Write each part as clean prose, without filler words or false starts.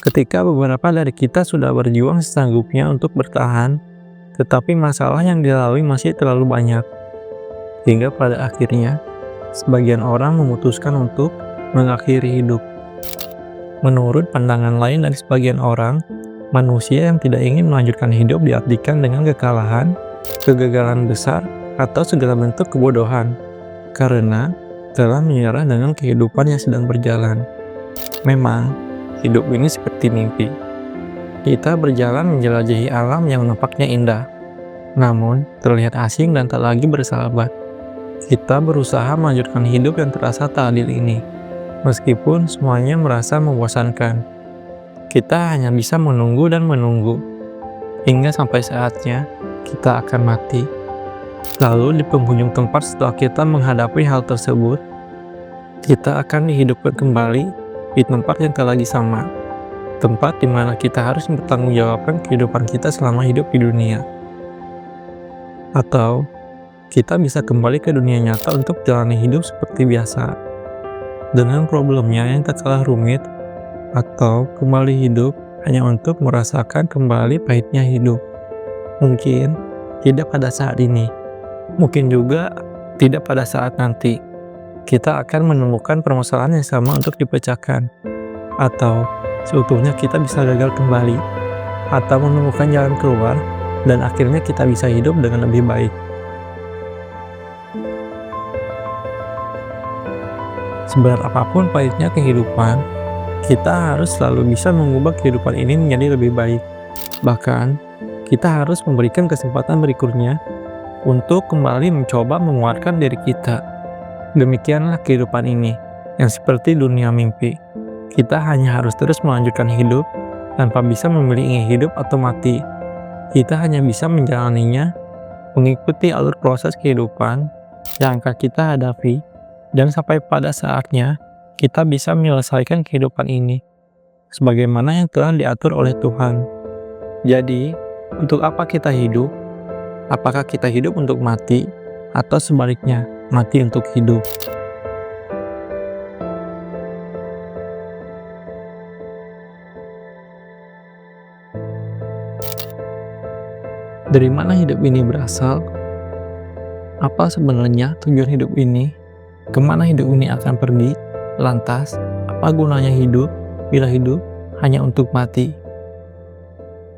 Ketika beberapa dari kita sudah berjuang sesanggupnya untuk bertahan, tetapi masalah yang dilalui masih terlalu banyak, hingga pada akhirnya sebagian orang memutuskan untuk mengakhiri hidup. Menurut pandangan lain dari sebagian orang, manusia yang tidak ingin melanjutkan hidup diartikan dengan kekalahan, kegagalan besar, atau segala bentuk kebodohan, karena telah menyerah dengan kehidupan yang sedang berjalan. Memang, hidup ini seperti mimpi. Kita berjalan menjelajahi alam yang nampaknya indah, namun terlihat asing dan tak lagi bersahabat. Kita berusaha melanjutkan hidup yang terasa tak adil ini, meskipun semuanya merasa membosankan. Kita hanya bisa menunggu dan menunggu, hingga sampai saatnya kita akan mati. Lalu di penghujung tempat setelah kita menghadapi hal tersebut, kita akan dihidupkan kembali di tempat yang tak lagi sama. Tempat di mana kita harus mempertanggungjawabkan kehidupan kita selama hidup di dunia. Atau kita bisa kembali ke dunia nyata untuk jalani hidup seperti biasa, dengan problemnya yang tak kalah rumit, atau kembali hidup hanya untuk merasakan kembali pahitnya hidup. Mungkin tidak pada saat ini, mungkin juga tidak pada saat nanti. Kita akan menemukan permasalahan yang sama untuk dipecahkan, atau seutuhnya kita bisa gagal kembali, atau menemukan jalan keluar, dan akhirnya kita bisa hidup dengan lebih baik. Seberat apapun pahitnya kehidupan, kita harus selalu bisa mengubah kehidupan ini menjadi lebih baik. Bahkan, kita harus memberikan kesempatan berikutnya untuk kembali mencoba menguatkan diri kita. Demikianlah kehidupan ini, yang seperti dunia mimpi. Kita hanya harus terus melanjutkan hidup, tanpa bisa memilih ingin hidup atau mati. Kita hanya bisa menjalaninya, mengikuti alur proses kehidupan yang akan kita hadapi, dan sampai pada saatnya, kita bisa menyelesaikan kehidupan ini, sebagaimana yang telah diatur oleh Tuhan. Jadi, untuk apa kita hidup? Apakah kita hidup untuk mati, atau sebaliknya, mati untuk hidup? Dari mana hidup ini berasal? Apa sebenarnya tujuan hidup ini? Kemana hidup ini akan pergi? Lantas, apa gunanya hidup bila hidup hanya untuk mati?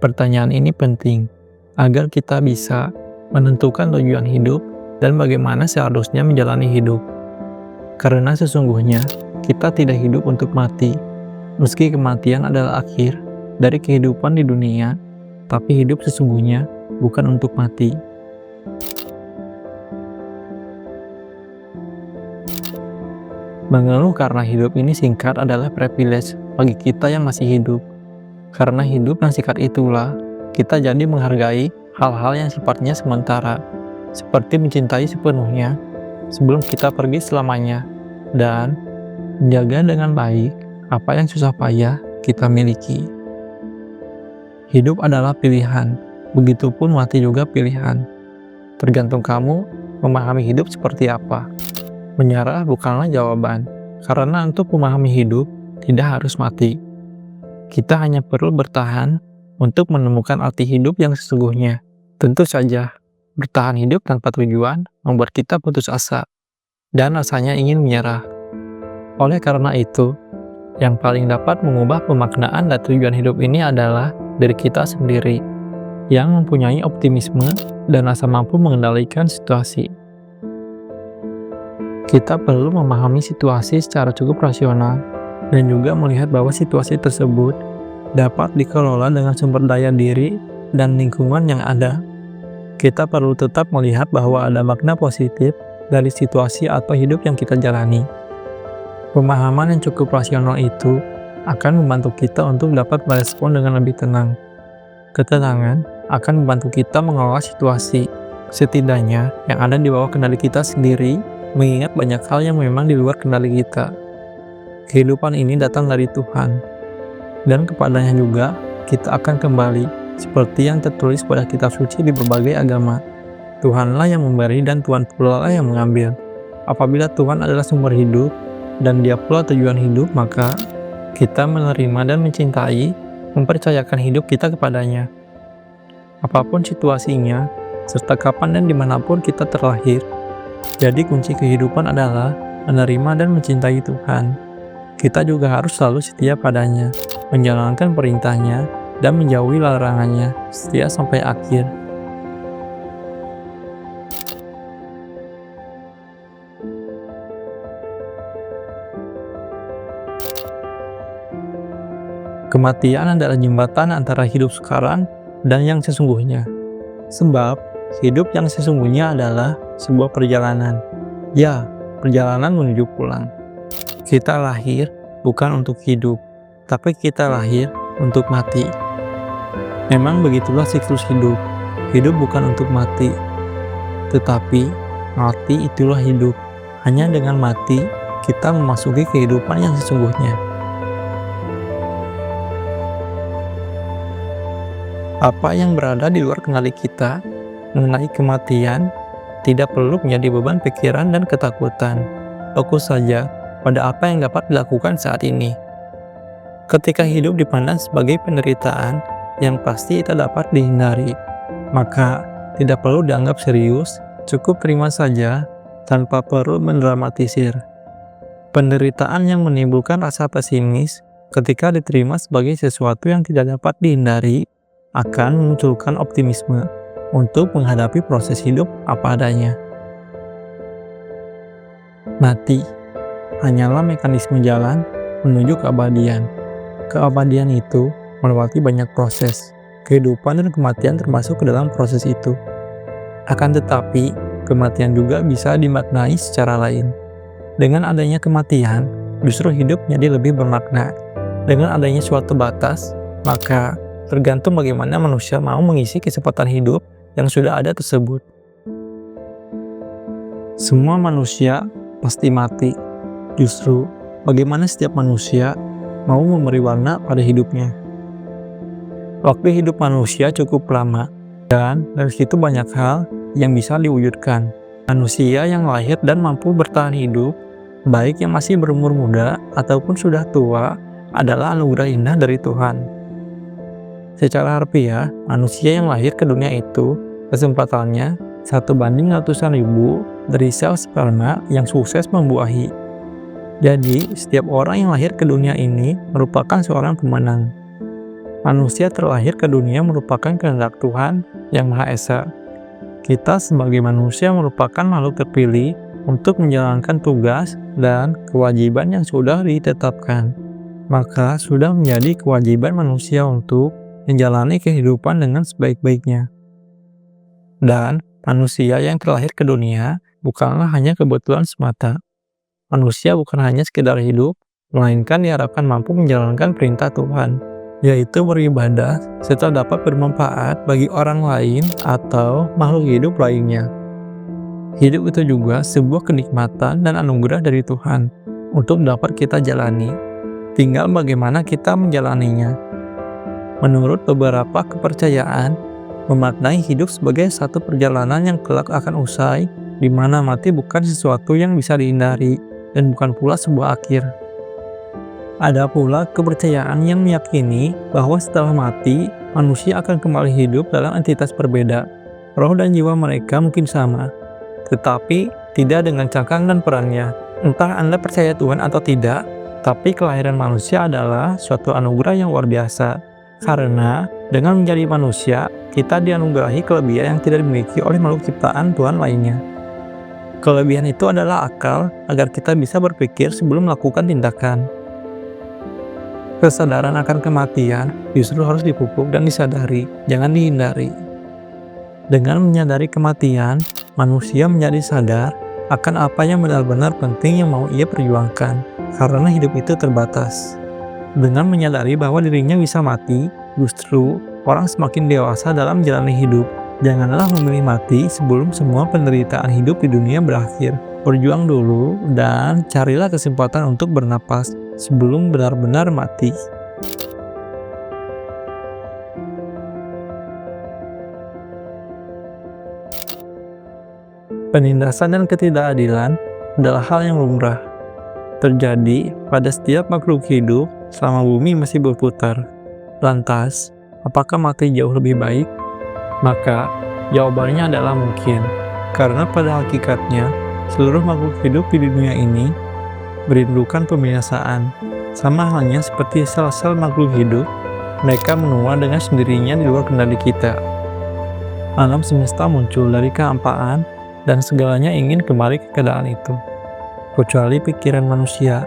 Pertanyaan ini penting agar kita bisa menentukan tujuan hidup dan bagaimana seharusnya menjalani hidup. Karena sesungguhnya kita tidak hidup untuk mati, meski kematian adalah akhir dari kehidupan di dunia, tapi hidup sesungguhnya bukan untuk mati. Mengeluh karena hidup ini singkat adalah privilege bagi kita yang masih hidup. Karena hidup yang singkat itulah, kita jadi menghargai hal-hal yang sifatnya sementara, seperti mencintai sepenuhnya sebelum kita pergi selamanya, dan menjaga dengan baik apa yang susah payah kita miliki. Hidup adalah pilihan, begitupun mati juga pilihan. Tergantung kamu memahami hidup seperti apa. Menyerah bukanlah jawaban, karena untuk memahami hidup tidak harus mati. Kita hanya perlu bertahan untuk menemukan arti hidup yang sesungguhnya. Tentu saja, bertahan hidup tanpa tujuan membuat kita putus asa, dan rasanya ingin menyerah. Oleh karena itu, yang paling dapat mengubah pemaknaan dan tujuan hidup ini adalah diri kita sendiri, yang mempunyai optimisme dan rasa mampu mengendalikan situasi. Kita perlu memahami situasi secara cukup rasional dan juga melihat bahwa situasi tersebut dapat dikelola dengan sumber daya diri dan lingkungan yang ada. Kita perlu tetap melihat bahwa ada makna positif dari situasi atau hidup yang kita jalani. Pemahaman yang cukup rasional itu akan membantu kita untuk dapat merespon dengan lebih tenang. Ketenangan akan membantu kita mengelola situasi, setidaknya yang ada di bawah kendali kita sendiri, mengingat banyak hal yang memang di luar kendali kita. Kehidupan ini datang dari Tuhan, dan kepadanya juga kita akan kembali, seperti yang tertulis pada kitab suci di berbagai agama. Tuhanlah yang memberi dan Tuhan pula lah yang mengambil. Apabila Tuhan adalah sumber hidup dan Dia pula tujuan hidup, maka kita menerima dan mencintai, mempercayakan hidup kita kepadanya. Apapun situasinya, serta kapan dan dimanapun kita terlahir, jadi kunci kehidupan adalah menerima dan mencintai Tuhan. Kita juga harus selalu setia padanya, menjalankan perintahnya, dan menjauhi larangannya, setia sampai akhir. Kematian adalah jembatan antara hidup sekarang dan yang sesungguhnya. Sebab, hidup yang sesungguhnya adalah sebuah perjalanan. Ya, perjalanan menuju pulang. Kita lahir bukan untuk hidup, tapi kita lahir untuk mati. Memang begitulah siklus hidup. Hidup bukan untuk mati, tetapi mati itulah hidup. Hanya dengan mati, kita memasuki kehidupan yang sesungguhnya. Apa yang berada di luar kendali kita mengenai kematian tidak perlu menjadi beban pikiran dan ketakutan. Fokus saja pada apa yang dapat dilakukan saat ini. Ketika hidup dipandang sebagai penderitaan yang pasti tak dapat dihindari, maka tidak perlu dianggap serius, cukup terima saja tanpa perlu mendramatisir. Penderitaan yang menimbulkan rasa pesimis ketika diterima sebagai sesuatu yang tidak dapat dihindari akan memunculkan optimisme untuk menghadapi proses hidup apa adanya. Mati hanyalah mekanisme jalan menuju keabadian. Keabadian itu melewati banyak proses. Kehidupan dan kematian termasuk ke dalam proses itu. Akan tetapi, kematian juga bisa dimaknai secara lain. Dengan adanya kematian, justru hidup menjadi lebih bermakna. Dengan adanya suatu batas, maka tergantung bagaimana manusia mau mengisi kesempatan hidup yang sudah ada tersebut. Semua manusia pasti mati. Justru, bagaimana setiap manusia mau memberi warna pada hidupnya. Waktu hidup manusia cukup lama, dan dari situ banyak hal yang bisa diwujudkan. Manusia yang lahir dan mampu bertahan hidup, baik yang masih berumur muda ataupun sudah tua, adalah anugerah indah dari Tuhan. Secara harfiah, manusia yang lahir ke dunia itu kesempatannya 1 banding ratusan ribu dari sel sperma yang sukses membuahi. Jadi, setiap orang yang lahir ke dunia ini merupakan seorang pemenang. Manusia terlahir ke dunia merupakan kehendak Tuhan yang Maha Esa. Kita sebagai manusia merupakan makhluk terpilih untuk menjalankan tugas dan kewajiban yang sudah ditetapkan. Maka sudah menjadi kewajiban manusia untuk menjalani kehidupan dengan sebaik-baiknya. Dan manusia yang terlahir ke dunia bukanlah hanya kebetulan semata. Manusia bukan hanya sekedar hidup, melainkan diharapkan mampu menjalankan perintah Tuhan, yaitu beribadah serta dapat bermanfaat bagi orang lain atau makhluk hidup lainnya. Hidup itu juga sebuah kenikmatan dan anugerah dari Tuhan untuk dapat kita jalani. Tinggal bagaimana kita menjalaninya. Menurut beberapa kepercayaan, memaknai hidup sebagai satu perjalanan yang kelak akan usai, di mana mati bukan sesuatu yang bisa dihindari dan bukan pula sebuah akhir. Ada pula kepercayaan yang meyakini bahwa setelah mati, manusia akan kembali hidup dalam entitas berbeda. Roh dan jiwa mereka mungkin sama, tetapi tidak dengan cangkang dan perannya. Entah Anda percaya Tuhan atau tidak, tapi kelahiran manusia adalah suatu anugerah yang luar biasa. Karena dengan menjadi manusia, kita dianugerahi kelebihan yang tidak dimiliki oleh makhluk ciptaan Tuhan lainnya. Kelebihan itu adalah akal agar kita bisa berpikir sebelum melakukan tindakan. Kesadaran akan kematian justru harus dipupuk dan disadari, jangan dihindari. Dengan menyadari kematian, manusia menjadi sadar akan apa yang benar-benar penting yang mau ia perjuangkan, karena hidup itu terbatas. Dengan menyadari bahwa dirinya bisa mati, justru orang semakin dewasa dalam menjalani hidup. Janganlah memilih mati sebelum semua penderitaan hidup di dunia berakhir. Berjuang dulu dan carilah kesempatan untuk bernapas sebelum benar-benar mati. Penindasan dan ketidakadilan adalah hal yang lumrah, terjadi pada setiap makhluk hidup selama bumi masih berputar. Lantas, apakah mati jauh lebih baik? Maka, jawabannya adalah mungkin, karena pada hakikatnya, seluruh makhluk hidup di dunia ini merindukan pembinasaan. Sama halnya seperti sel-sel makhluk hidup, mereka menua dengan sendirinya di luar kendali kita. Alam semesta muncul dari kehampaan dan segalanya ingin kembali ke keadaan itu, kecuali pikiran manusia.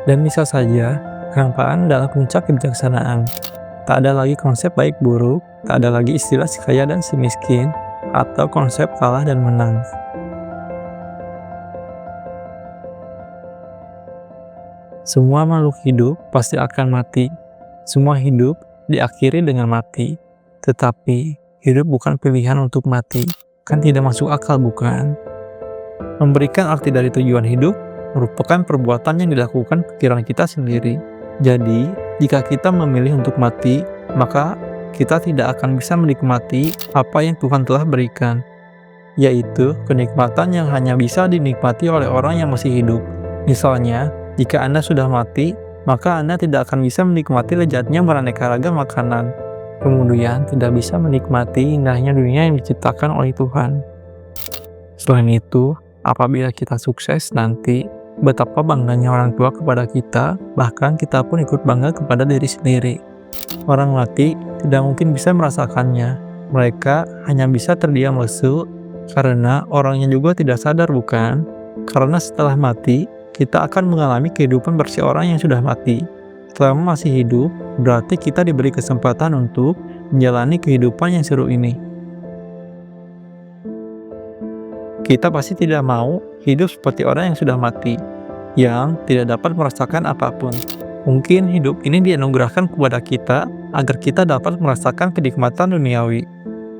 Dan bisa saja, kehampaan adalah puncak kebijaksanaan. Tak ada lagi konsep baik buruk, tak ada lagi istilah si kaya dan si miskin, atau konsep kalah dan menang. Semua makhluk hidup pasti akan mati. Semua hidup diakhiri dengan mati. Tetapi, hidup bukan pilihan untuk mati. Kan tidak masuk akal, bukan? Memberikan arti dari tujuan hidup merupakan perbuatan yang dilakukan pikiran kita sendiri. Jadi, jika kita memilih untuk mati, maka kita tidak akan bisa menikmati apa yang Tuhan telah berikan, yaitu kenikmatan yang hanya bisa dinikmati oleh orang yang masih hidup. Misalnya, jika Anda sudah mati, maka Anda tidak akan bisa menikmati lezatnya beraneka ragam makanan. Kemudian tidak bisa menikmati indahnya dunia yang diciptakan oleh Tuhan. Selain itu, apabila kita sukses nanti, betapa bangganya orang tua kepada kita, bahkan kita pun ikut bangga kepada diri sendiri. Orang mati tidak mungkin bisa merasakannya. Mereka hanya bisa terdiam lesu, karena orangnya juga tidak sadar, bukan? Karena setelah mati, kita akan mengalami kehidupan bersih orang yang sudah mati. Selama masih hidup, berarti kita diberi kesempatan untuk menjalani kehidupan yang seru ini. Kita pasti tidak mau hidup seperti orang yang sudah mati, yang tidak dapat merasakan apapun. Mungkin hidup ini dianugerahkan kepada kita agar kita dapat merasakan kenikmatan duniawi.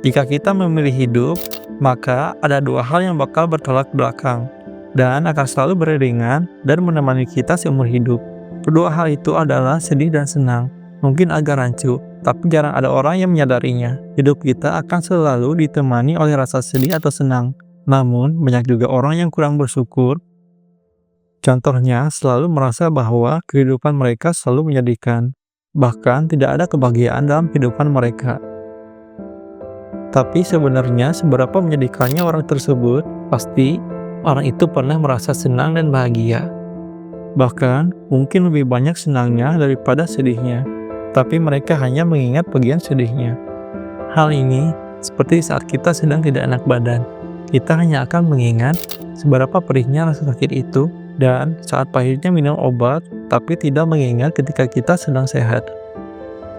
Jika kita memilih hidup, maka ada dua hal yang bakal bertolak belakang dan akan selalu beriringan dan menemani kita seumur hidup. Kedua hal itu adalah sedih dan senang. Mungkin agak rancu, tapi jarang ada orang yang menyadarinya. Hidup kita akan selalu ditemani oleh rasa sedih atau senang. Namun, banyak juga orang yang kurang bersyukur. Contohnya, selalu merasa bahwa kehidupan mereka selalu menyedihkan. Bahkan, tidak ada kebahagiaan dalam kehidupan mereka. Tapi sebenarnya, seberapa menyedihkannya orang tersebut, pasti orang itu pernah merasa senang dan bahagia. Bahkan, mungkin lebih banyak senangnya daripada sedihnya. Tapi mereka hanya mengingat bagian sedihnya. Hal ini seperti saat kita sedang tidak enak badan. Kita hanya akan mengingat seberapa perihnya rasa sakit itu dan saat pahitnya minum obat, tapi tidak mengingat ketika kita sedang sehat.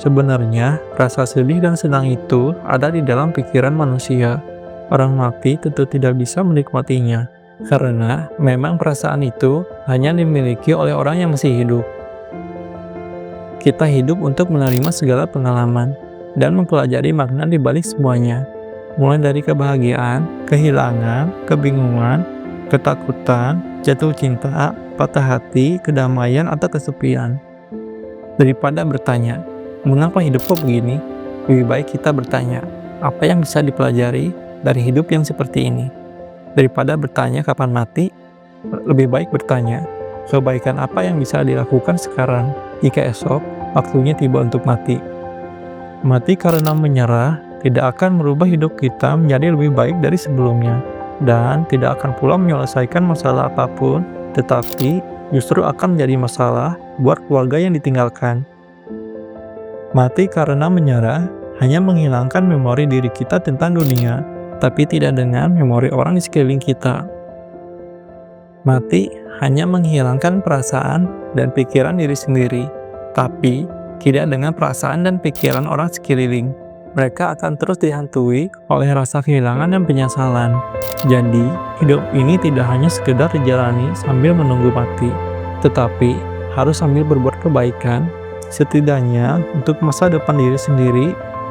Sebenarnya, rasa sedih dan senang itu ada di dalam pikiran manusia. Orang mati tentu tidak bisa menikmatinya, karena memang perasaan itu hanya dimiliki oleh orang yang masih hidup. Kita hidup untuk menerima segala pengalaman dan mempelajari makna di balik semuanya, mulai dari kebahagiaan, kehilangan, kebingungan, ketakutan, jatuh cinta, patah hati, kedamaian, atau kesepian. Daripada bertanya, mengapa hidup kok begini? Lebih baik kita bertanya, apa yang bisa dipelajari dari hidup yang seperti ini? Daripada bertanya kapan mati, lebih baik bertanya, kebaikan apa yang bisa dilakukan sekarang jika esok waktunya tiba untuk mati. Mati karena menyerah tidak akan merubah hidup kita menjadi lebih baik dari sebelumnya, dan tidak akan pula menyelesaikan masalah apapun, tetapi justru akan menjadi masalah buat keluarga yang ditinggalkan. Mati karena menyerah hanya menghilangkan memori diri kita tentang dunia, tapi tidak dengan memori orang di sekeliling kita. Mati hanya menghilangkan perasaan dan pikiran diri sendiri, tapi tidak dengan perasaan dan pikiran orang sekeliling. Mereka akan terus dihantui oleh rasa kehilangan dan penyesalan. Jadi, hidup ini tidak hanya sekedar dijalani sambil menunggu mati, tetapi harus sambil berbuat kebaikan, setidaknya untuk masa depan diri sendiri.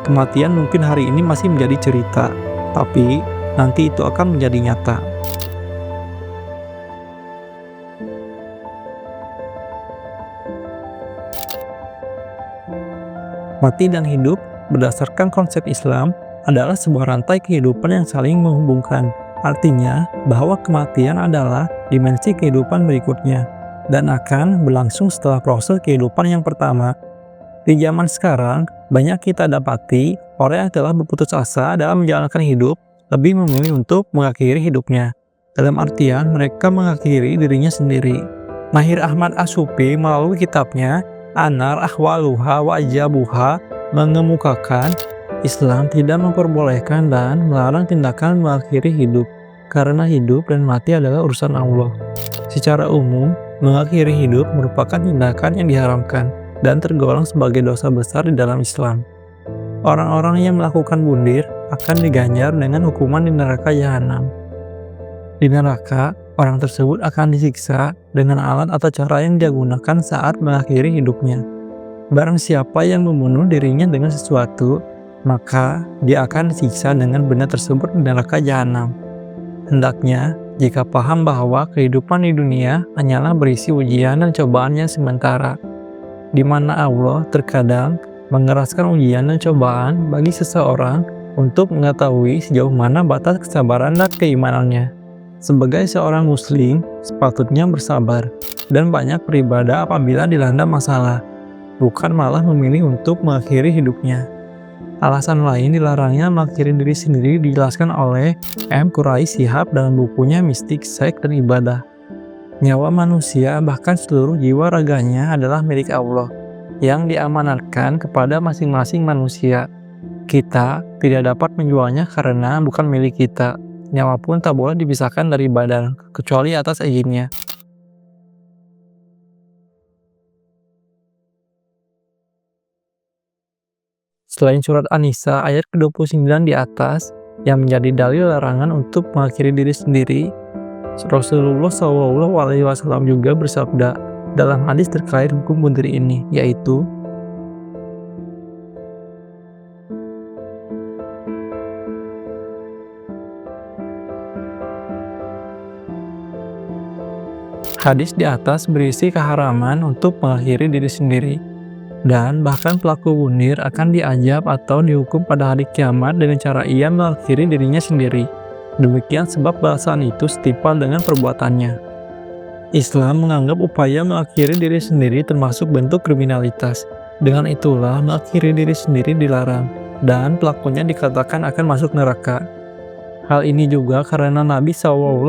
Kematian mungkin hari ini masih menjadi cerita, tapi nanti itu akan menjadi nyata. Mati dan hidup berdasarkan konsep Islam adalah sebuah rantai kehidupan yang saling menghubungkan. Artinya bahwa kematian adalah dimensi kehidupan berikutnya dan akan berlangsung setelah proses kehidupan yang pertama. Di zaman sekarang, banyak kita dapati orang yang telah berputus asa dalam menjalankan hidup lebih memilih untuk mengakhiri hidupnya. Dalam artian mereka mengakhiri dirinya sendiri. Mahir Ahmad As-Sufi melalui kitabnya Anar Ahwaluha wa Ajabuha mengemukakan Islam tidak memperbolehkan dan melarang tindakan mengakhiri hidup, karena hidup dan mati adalah urusan Allah. Secara umum, mengakhiri hidup merupakan tindakan yang diharamkan dan tergolong sebagai dosa besar di dalam Islam. Orang-orang yang melakukan bundir akan diganjar dengan hukuman di neraka jahanam. Di neraka, orang tersebut akan disiksa dengan alat atau cara yang dia gunakan saat mengakhiri hidupnya. Barang siapa yang membunuh dirinya dengan sesuatu, maka dia akan disiksa dengan benda tersebut di neraka jahanam. Hendaknya, jika paham bahwa kehidupan di dunia hanyalah berisi ujian dan cobaan yang sementara, di mana Allah terkadang mengeraskan ujian dan cobaan bagi seseorang untuk mengetahui sejauh mana batas kesabaran dan keimanannya. Sebagai seorang muslim, sepatutnya bersabar dan banyak beribadah apabila dilanda masalah, bukan malah memilih untuk mengakhiri hidupnya. Alasan lain dilarangnya mengakhiri diri sendiri dijelaskan oleh M. Quraish Shihab dalam bukunya Mistik, Seks, dan Ibadah. Nyawa manusia, bahkan seluruh jiwa raganya adalah milik Allah, yang diamanatkan kepada masing-masing manusia. Kita tidak dapat menjualnya karena bukan milik kita. Nyawa pun tak boleh dipisahkan dari badan, kecuali atas izinnya. Selain surat An-Nisa ayat ke-29 di atas, yang menjadi dalil larangan untuk mengakhiri diri sendiri, Rasulullah SAW juga bersabda dalam hadis terkait hukum bunuh diri ini, yaitu, hadis di atas berisi keharaman untuk mengakhiri diri sendiri, dan bahkan pelaku bunuh akan diazab atau dihukum pada hari kiamat dengan cara ia mengakhiri dirinya sendiri. Demikian sebab balasan itu setimpal dengan perbuatannya. Islam menganggap upaya mengakhiri diri sendiri termasuk bentuk kriminalitas. Dengan itulah mengakhiri diri sendiri dilarang, dan pelakunya dikatakan akan masuk neraka. Hal ini juga karena Nabi SAW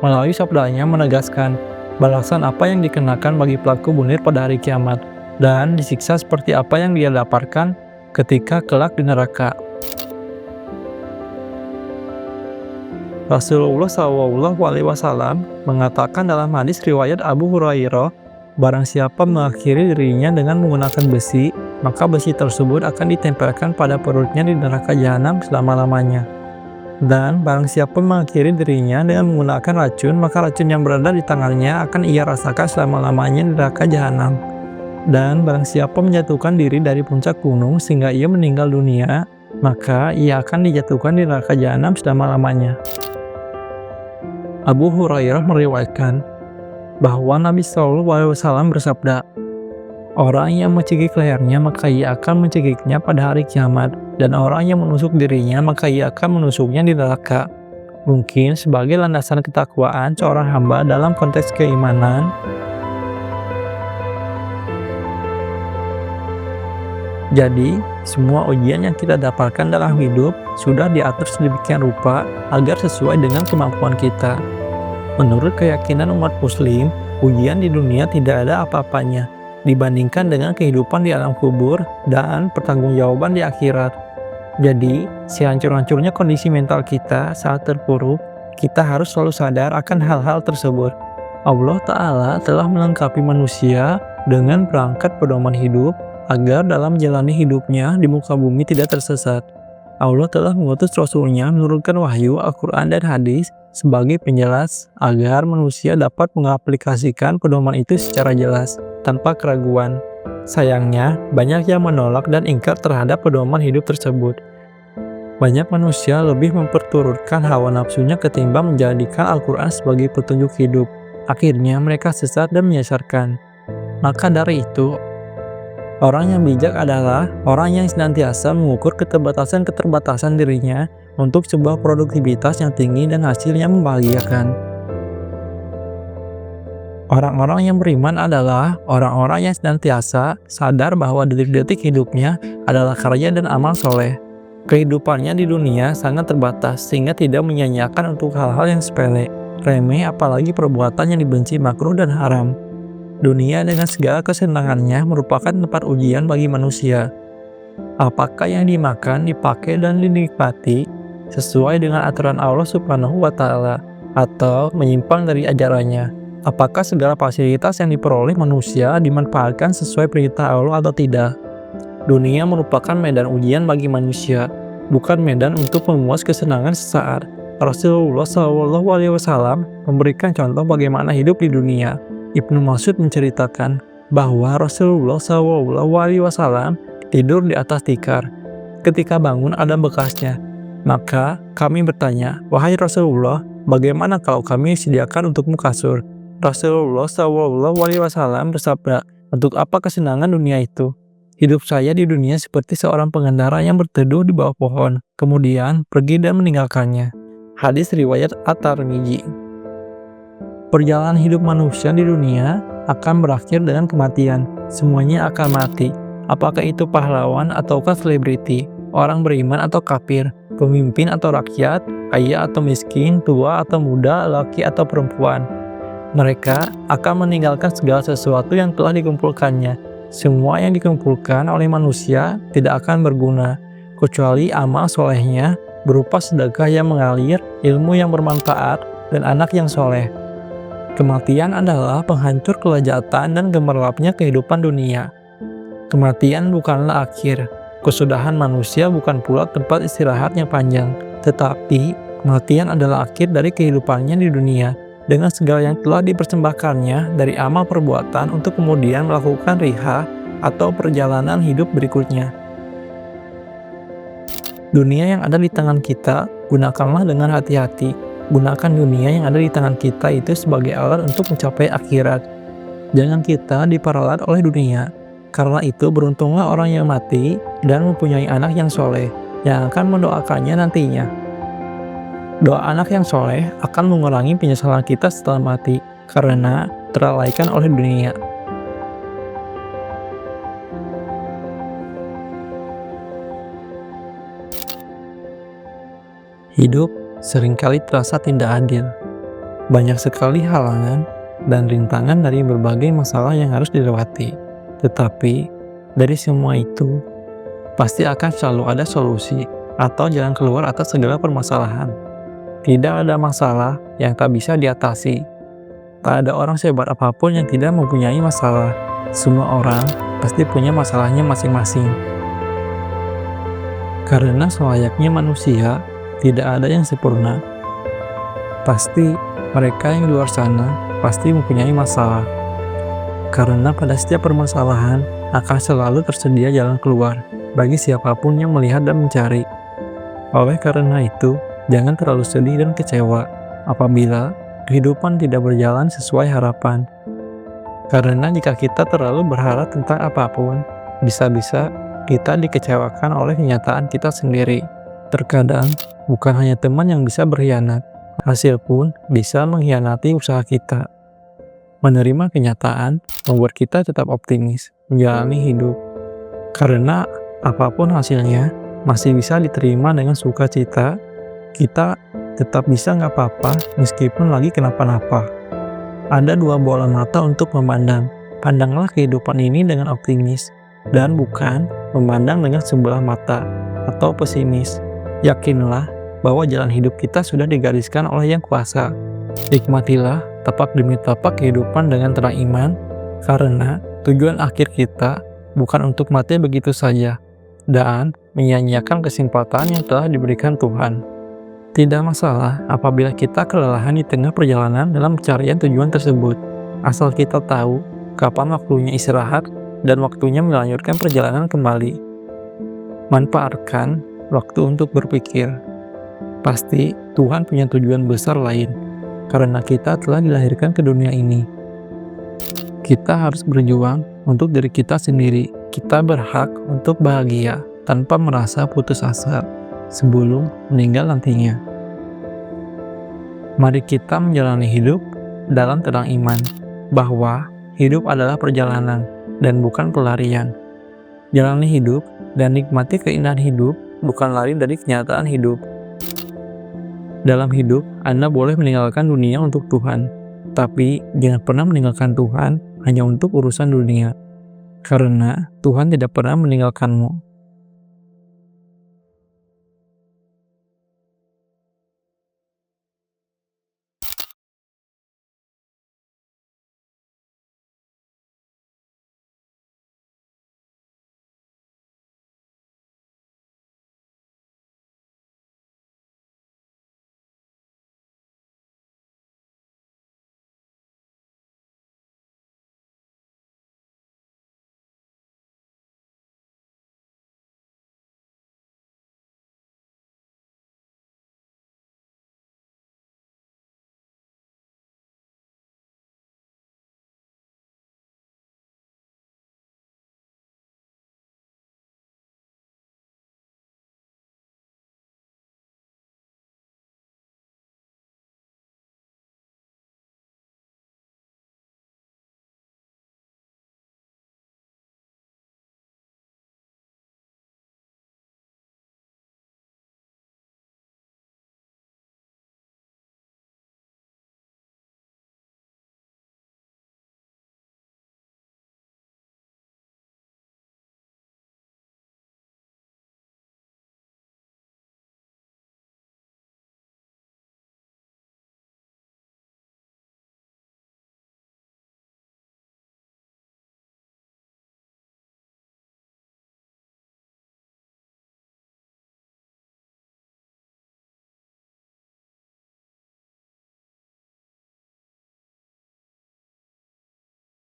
melalui sabdanya menegaskan balasan apa yang dikenakan bagi pelaku bunuh pada hari kiamat, dan disiksa seperti apa yang dia dapatkan ketika kelak di neraka. Rasulullah SAW mengatakan dalam hadis riwayat Abu Hurairah, barang siapa mengakhiri dirinya dengan menggunakan besi, maka besi tersebut akan ditempelkan pada perutnya di neraka jahanam selama-lamanya. Dan barang siapa mengakhiri dirinya dengan menggunakan racun, maka racun yang berada di tangannya akan ia rasakan selama-lamanya di neraka jahanam. Dan barang siapa menjatuhkan diri dari puncak gunung sehingga ia meninggal dunia, maka ia akan dijatuhkan di neraka jahanam selama-lamanya. Abu Hurairah meriwayatkan bahwa Nabi SAW bersabda, orang yang mencekik lehernya maka ia akan mencekiknya pada hari kiamat, dan orang yang menusuk dirinya maka ia akan menusuknya di neraka. Mungkin sebagai landasan ketakwaan seorang hamba dalam konteks keimanan, jadi, semua ujian yang kita dapatkan dalam hidup sudah diatur sedemikian rupa agar sesuai dengan kemampuan kita. Menurut keyakinan umat muslim, ujian di dunia tidak ada apa-apanya dibandingkan dengan kehidupan di alam kubur dan pertanggungjawaban di akhirat. Jadi, sehancur-hancurnya kondisi mental kita saat terpuruk, kita harus selalu sadar akan hal-hal tersebut. Allah Ta'ala telah melengkapi manusia dengan perangkat pedoman hidup agar dalam menjalani hidupnya di muka bumi tidak tersesat. Allah telah mengutus Rasul-Nya menurunkan wahyu, Al-Quran, dan hadis sebagai penjelas agar manusia dapat mengaplikasikan pedoman itu secara jelas, tanpa keraguan. Sayangnya, banyak yang menolak dan ingkar terhadap pedoman hidup tersebut. Banyak manusia lebih memperturutkan hawa nafsunya ketimbang menjadikan Al-Quran sebagai petunjuk hidup. Akhirnya mereka sesat dan menyesatkan. Maka dari itu, orang yang bijak adalah orang yang senantiasa mengukur keterbatasan-keterbatasan dirinya untuk sebuah produktivitas yang tinggi dan hasilnya membahagiakan. Orang-orang yang beriman adalah orang-orang yang senantiasa sadar bahwa detik-detik hidupnya adalah karya dan amal soleh. Kehidupannya di dunia sangat terbatas sehingga tidak menyia-nyiakan untuk hal-hal yang sepele, remeh, apalagi perbuatan yang dibenci, makruh dan haram. Dunia dengan segala kesenangannya merupakan tempat ujian bagi manusia. Apakah yang dimakan, dipakai, dan dinikmati sesuai dengan aturan Allah Subhanahu wa Ta'ala, atau menyimpang dari ajarannya? Apakah segala fasilitas yang diperoleh manusia dimanfaatkan sesuai perintah Allah atau tidak? Dunia merupakan medan ujian bagi manusia, bukan medan untuk memuas kesenangan sesaat. Rasulullah SAW memberikan contoh bagaimana hidup di dunia. Ibnu Mas'ud menceritakan bahwa Rasulullah SAW tidur di atas tikar. Ketika bangun ada bekasnya. Maka kami bertanya, "Wahai Rasulullah, bagaimana kalau kami sediakan untukmu kasur?" Rasulullah SAW bersabda, "Untuk apa kesenangan dunia itu? Hidup saya di dunia seperti seorang pengendara yang berteduh di bawah pohon, kemudian pergi dan meninggalkannya." Hadis riwayat At-Tirmidzi. Perjalanan hidup manusia di dunia akan berakhir dengan kematian. Semuanya akan mati. Apakah itu pahlawan ataukah selebriti, orang beriman atau kafir, pemimpin atau rakyat, kaya atau miskin, tua atau muda, laki atau perempuan. Mereka akan meninggalkan segala sesuatu yang telah dikumpulkannya. Semua yang dikumpulkan oleh manusia tidak akan berguna, kecuali amal solehnya berupa sedekah yang mengalir, ilmu yang bermanfaat, dan anak yang soleh. Kematian adalah penghancur kelezatan dan gemerlapnya kehidupan dunia. Kematian bukanlah akhir. Kesudahan manusia bukan pula tempat istirahat yang panjang, tetapi kematian adalah akhir dari kehidupannya di dunia, dengan segala yang telah dipersembahkannya dari amal perbuatan untuk kemudian melakukan riha atau perjalanan hidup berikutnya. Dunia yang ada di tangan kita, gunakanlah dengan hati-hati. Gunakan dunia yang ada di tangan kita itu sebagai alat untuk mencapai akhirat. Jangan kita diperalat oleh dunia. Karena itu beruntunglah orang yang mati dan mempunyai anak yang soleh, yang akan mendoakannya nantinya. Doa anak yang soleh akan mengurangi penyesalan kita setelah mati, karena terlalaikan oleh dunia. Hidup seringkali terasa tidak adil. Banyak sekali halangan dan rintangan dari berbagai masalah yang harus dilewati. Tetapi, dari semua itu, pasti akan selalu ada solusi atau jalan keluar atas segala permasalahan. Tidak ada masalah yang tak bisa diatasi. Tak ada orang sehebat apapun yang tidak mempunyai masalah. Semua orang pasti punya masalahnya masing-masing. Karena selayaknya manusia, tidak ada yang sempurna. Pasti mereka yang di luar sana pasti mempunyai masalah. Karena pada setiap permasalahan akan selalu tersedia jalan keluar bagi siapapun yang melihat dan mencari. Oleh karena itu, jangan terlalu sedih dan kecewa apabila kehidupan tidak berjalan sesuai harapan. Karena jika kita terlalu berharap tentang apapun, bisa-bisa kita dikecewakan oleh kenyataan kita sendiri. Terkadang, bukan hanya teman yang bisa berkhianat, hasil pun bisa mengkhianati usaha kita. Menerima kenyataan membuat kita tetap optimis menjalani hidup. Karena apapun hasilnya, masih bisa diterima dengan sukacita. Kita tetap bisa nggak apa-apa meskipun lagi kenapa-napa. Ada dua bola mata untuk memandang. Pandanglah kehidupan ini dengan optimis dan bukan memandang dengan sebelah mata atau pesimis. Yakinlah bahwa jalan hidup kita sudah digariskan oleh Yang Kuasa. Nikmatilah tapak demi tapak kehidupan dengan tenang iman, karena tujuan akhir kita bukan untuk mati begitu saja dan menyia-nyiakan kesempatan yang telah diberikan Tuhan. Tidak masalah apabila kita kelelahan di tengah perjalanan dalam pencarian tujuan tersebut, asal kita tahu kapan waktunya istirahat dan waktunya melanjutkan perjalanan kembali. Manfaatkan waktu untuk berpikir. Pasti Tuhan punya tujuan besar lain, karena kita telah dilahirkan ke dunia ini. Kita harus berjuang untuk diri kita sendiri. Kita berhak untuk bahagia tanpa merasa putus asa. sebelum meninggal nantinya. Mari kita menjalani hidup dalam terang iman, bahwa hidup adalah perjalanan dan bukan pelarian. Jalani hidup dan nikmati keindahan hidup, bukan lari dari kenyataan hidup. Dalam hidup, Anda boleh meninggalkan dunia untuk Tuhan, tapi jangan pernah meninggalkan Tuhan hanya untuk urusan dunia, karena Tuhan tidak pernah meninggalkanmu.